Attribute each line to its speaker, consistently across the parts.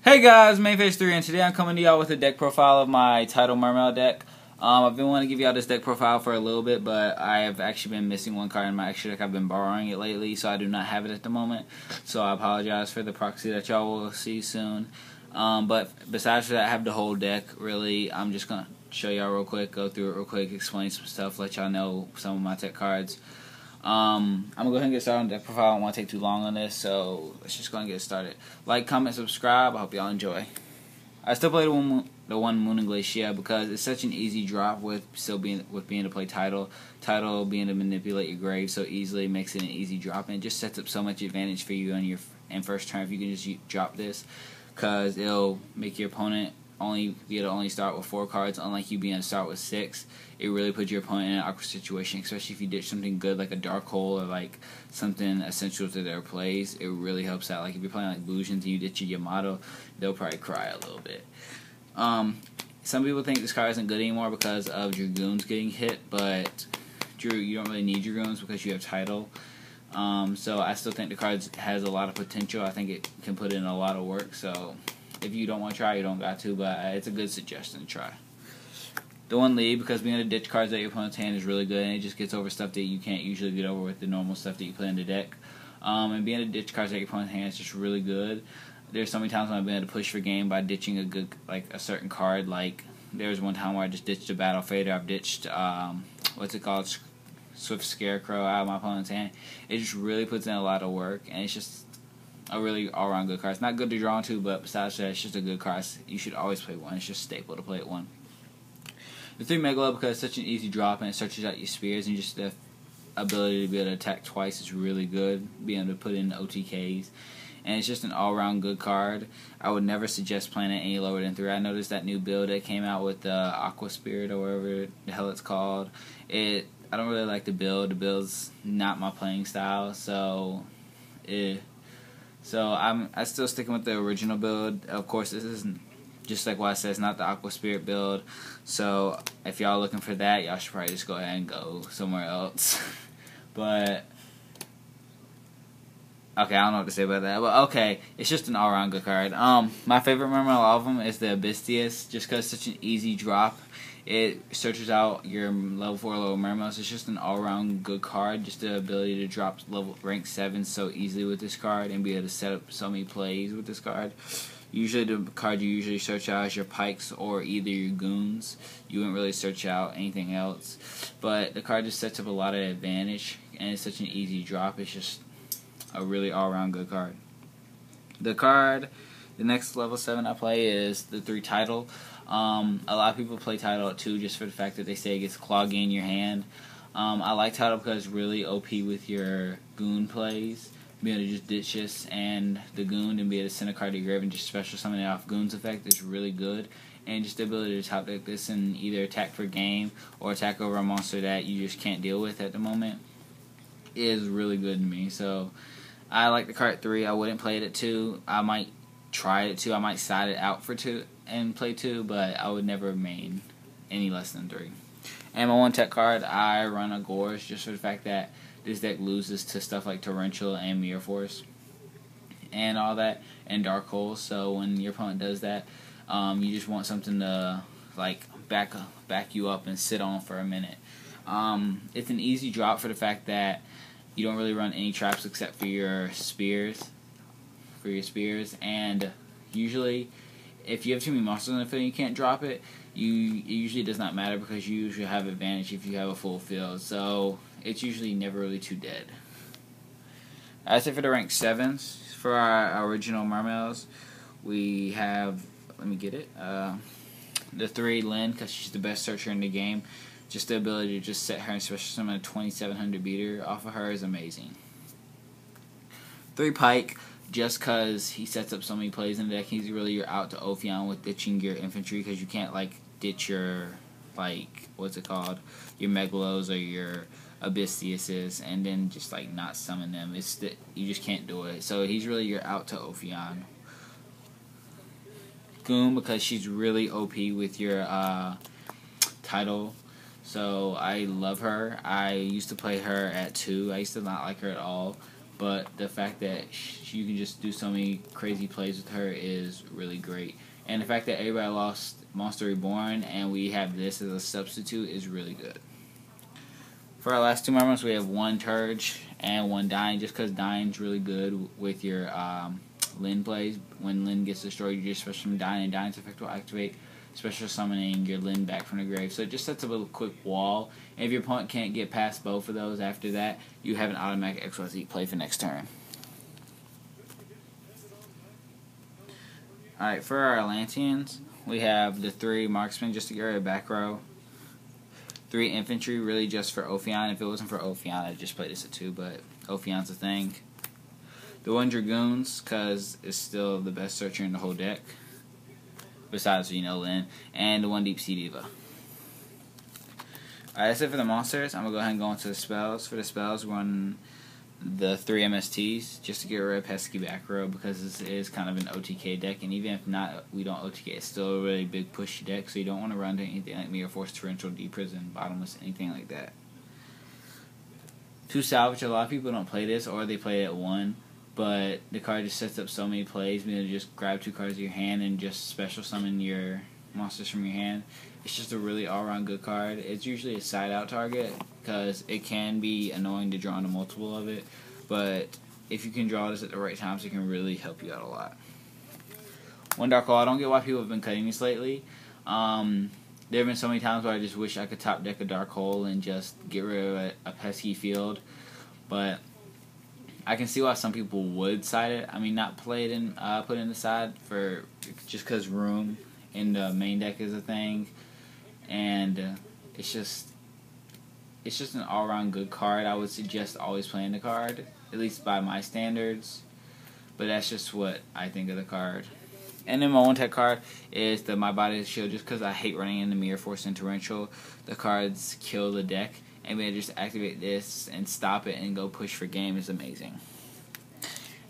Speaker 1: Hey guys, Mainface3, and today I'm coming to y'all with a deck profile of my Tidal Mermail deck. I've been wanting to give y'all this deck profile for a little bit, but I have actually been missing one card in my extra deck. I've been borrowing it lately, so I do not have it at the moment. So I apologize for the proxy that y'all will see soon. But besides that, I have the whole deck, really. I'm just going to show y'all real quick, go through it real quick, explain some stuff, let y'all know some of my tech cards. I'm going to go ahead and get started on the deck profile. I don't want to take too long on this, so let's just go and get started. Like, comment, subscribe. I hope y'all enjoy. I still play the one Moon and Glacier because it's such an easy drop with being to play Tidal. Tidal being to manipulate your grave so easily makes it an easy drop, and it just sets up so much advantage for you on your first turn if you can just drop this, because it'll make your opponent be able to only start with 4 cards, unlike you being able to start with 6. It really puts your opponent in an awkward situation, especially if you ditch something good like a Dark Hole or like something essential to their plays. It really helps out. Like if you're playing like Bluesians and you ditch your Yamato, they'll probably cry a little bit. Some people think this card isn't good anymore because of Dragoons getting hit, but you don't really need Dragoons because you have Tidal. So I still think the card has a lot of potential. I think it can put in a lot of work, so if you don't want to try, you don't got to, but it's a good suggestion to try. The one lead, because being able to ditch cards out your opponent's hand is really good, and it just gets over stuff that you can't usually get over with the normal stuff that you play in the deck. And being able to ditch cards out your opponent's hand is just really good. There's so many times when I've been able to push for game by ditching a certain card. Like there was one time where I just ditched a Battle Fader. I've ditched Swift Scarecrow out of my opponent's hand. It just really puts in a lot of work, and it's just a really all-around good card. It's not good to draw into, but besides that, it's just a good card. You should always play one. It's just staple to play it one. The 3 Megalo, because it's such an easy drop and it searches out your spears, and just the ability to be able to attack twice is really good. Being able to put in OTKs. And it's just an all-around good card. I would never suggest playing it any lower than 3. I noticed that new build that came out with the Aqua Spirit or whatever the hell it's called. I don't really like the build. The build's not my playing style, so I'm still sticking with the original build. Of course, this isn't, just like what I said, it's not the Aqua Spirit build. So if y'all looking for that, y'all should probably just go ahead and go somewhere else. But okay, I don't know what to say about that. But okay, it's just an all-around good card. My favorite Mermail of them is the Abystheus, just because it's such an easy drop. It searches out your level 4 level Mermails. It's just an all-around good card. Just the ability to drop rank 7 so easily with this card and be able to set up so many plays with this card. Usually the card you usually search out is your Pikes or either your Goons. You wouldn't really search out anything else. But the card just sets up a lot of advantage, and it's such an easy drop. It's just a really all-around good card. The next level 7 I play is the 3 Tidal. A lot of people play Tidal at 2 just for the fact that they say it gets cloggy in your hand. I like Tidal because it's really OP with your Goon plays. Be able to just ditch this and the Goon and be able to send a card to your grave and just special summon it off Goon's effect is really good. And just the ability to top deck this and either attack for game or attack over a monster that you just can't deal with at the moment is really good to me. So I like the card at 3. I wouldn't play it at 2. I might try it at 2. I might side it out for 2 and play 2, but I would never main any less than 3. And my one tech card, I run a Gorge just for the fact that this deck loses to stuff like Torrential and Mirror Force and all that, and Dark Hole. So when your opponent does that, you just want something to like back you up and sit on for a minute. It's an easy drop for the fact that you don't really run any traps except for your spears. And usually, if you have too many monsters on the field and you can't drop it, it usually does not matter because you usually have advantage if you have a full field. So it's usually never really too dead. As for the rank 7s, for our original Mermails, we have, let me get it, the 3 Lynn, because she's the best searcher in the game. Just the ability to just set her and special summon a 2700 beater off of her is amazing. 3 Pike, just because he sets up so many plays in the deck. He's really your out to Ophion with ditching your infantry, because you can't like ditch your your Megalos or your Abystheuses and then just like not summon them. You just can't do it. So he's really your out to Ophion. Goon, because she's really OP with your Tidal. So I love her. I used to play her at 2. I used to not like her at all. but the fact that you can just do so many crazy plays with her is really great. And the fact that everybody lost Monster Reborn and we have this as a substitute is really good. For our last two Mermails, we have one Turge and one Dying, just because Dying's really good with your Lyn plays. When Lyn gets destroyed, you just special summon Dying, and Dying's effect will activate, special summoning your Lyn back from the grave. So it just sets up a quick wall. And if your opponent can't get past both of those after that, you have an automatic XYZ play for next turn. Alright, for our Atlanteans, we have the 3 Marksmen just to get rid of back row. 3 Infantry, really just for Ophion. If it wasn't for Ophion, I'd just play this at 2, but Ophion's a thing. The 1 Dragoons, because it's still the best searcher in the whole deck, besides, Lyn. And the 1 Deep Sea Diva. Alright, that's it for the monsters. I'm going to go ahead and go into the spells. For the spells, we're on the 3 MSTs, just to get rid of pesky back row, because this is kind of an OTK deck, and even if not, we don't OTK, it's still a really big pushy deck, so you don't want to run to anything like Mirror Force, Torrential, Deep Prison, Bottomless, anything like that. 2 Salvage, a lot of people don't play this, or they play it at 1, but the card just sets up so many plays. You just grab 2 cards in your hand and just special summon your monsters from your hand. It's just a really all-around good card. It's usually a side-out target because it can be annoying to draw into multiple of it, but if you can draw this at the right times, it can really help you out a lot. 1 Dark Hole, I don't get why people have been cutting this lately. There have been so many times where I just wish I could top deck a Dark Hole and just get rid of a pesky field, but I can see why some people would side it. I mean, not play it in, put it in the side for just because room in the main deck is a thing, and it's just an all-around good card. I would suggest always playing the card, at least by my standards, but that's just what I think of the card. And then my 1-tech card is the My Body is Shield, just because I hate running into Mirror Force and Torrential. The cards kill the deck, and being able to just activate this and stop it and go push for game is amazing.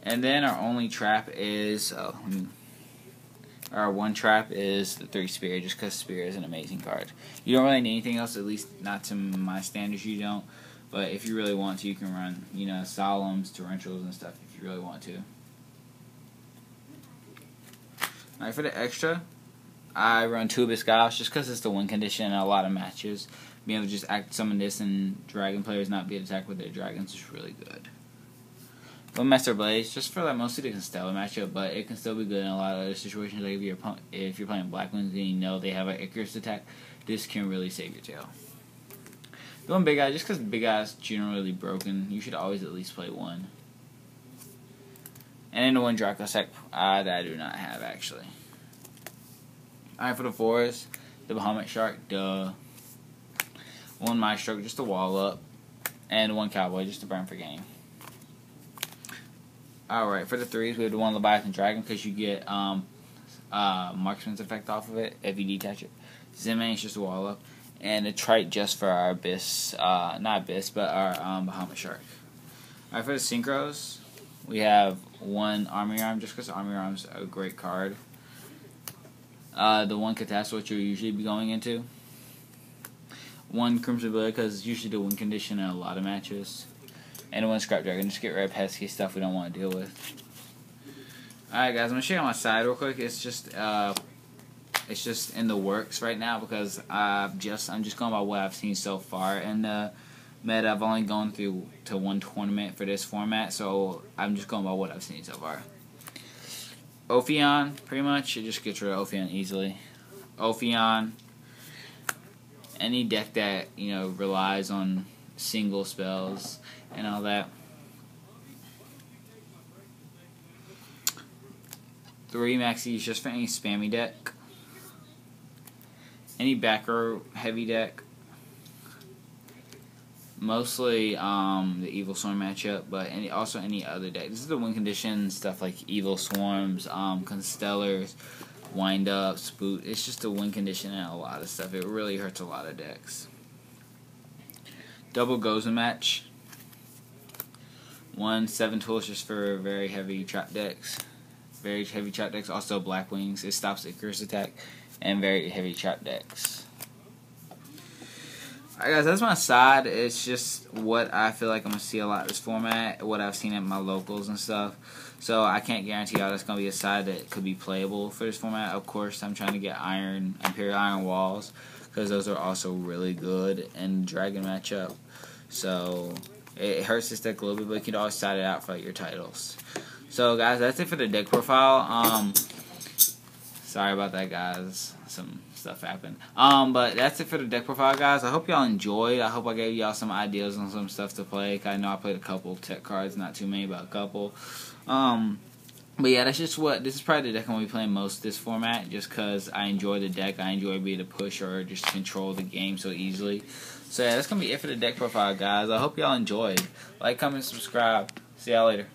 Speaker 1: And then our only trap is, our 1 trap is the 3 Spear, just because Spear is an amazing card. You don't really need anything else, at least not to my standards you don't, but if you really want to, you can run, Solemns, Torrentials, and stuff if you really want to. Alright, for the extra, I run 2 Abyss Gauss just because it's the win condition in a lot of matches. Being able to just summon this and dragon players not be attacked with their dragons is really good. 1 Master Blaze, just for mostly the Constellar matchup, but it can still be good in a lot of other situations. Like if you're playing Black Wings and they have an Icarus attack, this can really save your tail. The 1 Big Eye, just because Big Eye is generally broken, you should always at least play 1. And then the 1 Dracossack that I do not have, actually. Alright, for the 4s, the Bahamut Shark, duh. 1 Maestro, just to wall up. And 1 Cowboy, just to burn for game. Alright, for the 3s, we have the 1 Leviathan Dragon, because you get Marksman's effect off of it if you detach it. Zenmane's just a wall up. And a Trite just for our Abyss, not Abyss, but our Bahamut Shark. Alright, for the Synchros, we have 1 Army Arm, just because Army Arm's a great card. The 1 Catastrophe, which you'll usually be going into. 1 Crimson Blade, because it's usually the win condition in a lot of matches. And 1 Scrap Dragon, just get rid of pesky stuff we don't want to deal with. Alright guys, I'm going to show you on my side real quick. It's just in the works right now because I'm just going by what I've seen so far in the meta. I've only gone through to 1 tournament for this format, so I'm just going by what I've seen so far. Ophion, pretty much, it just gets rid of Ophion easily. Ophion, any deck that relies on single spells and all that. 3 Maxis just for any spammy deck. Any back row heavy deck. Mostly the Evil Swarm matchup, but also any other deck. This is the win condition stuff like Evil Swarms, Constellars, Wind Up, Spoot. It's just a win condition and a lot of stuff. It really hurts a lot of decks. Double Goza match. 1 7 tools just for very heavy trap decks. Very heavy trap decks. Also Black Wings. It stops Icarus attack. And very heavy trap decks. Alright guys, that's my side. It's just what I feel like I'm going to see a lot of this format, what I've seen at my locals and stuff. So I can't guarantee y'all that's going to be a side that could be playable for this format. Of course, I'm trying to get Imperial Iron Walls, because those are also really good in Dragon matchup. So it hurts this deck a little bit, but you can always side it out for your titles. So guys, that's it for the deck profile. Sorry about that, guys. Some stuff happened. But that's it for the deck profile, guys. I hope y'all enjoyed. I hope I gave y'all some ideas on some stuff to play. I know I played a couple tech cards, not too many, but a couple. But yeah, that's just this is probably the deck I'm going to be playing most this format, just because I enjoy the deck. I enjoy being able to push or just control the game so easily. So yeah, that's going to be it for the deck profile, guys. I hope y'all enjoyed. Like, comment, subscribe. See y'all later.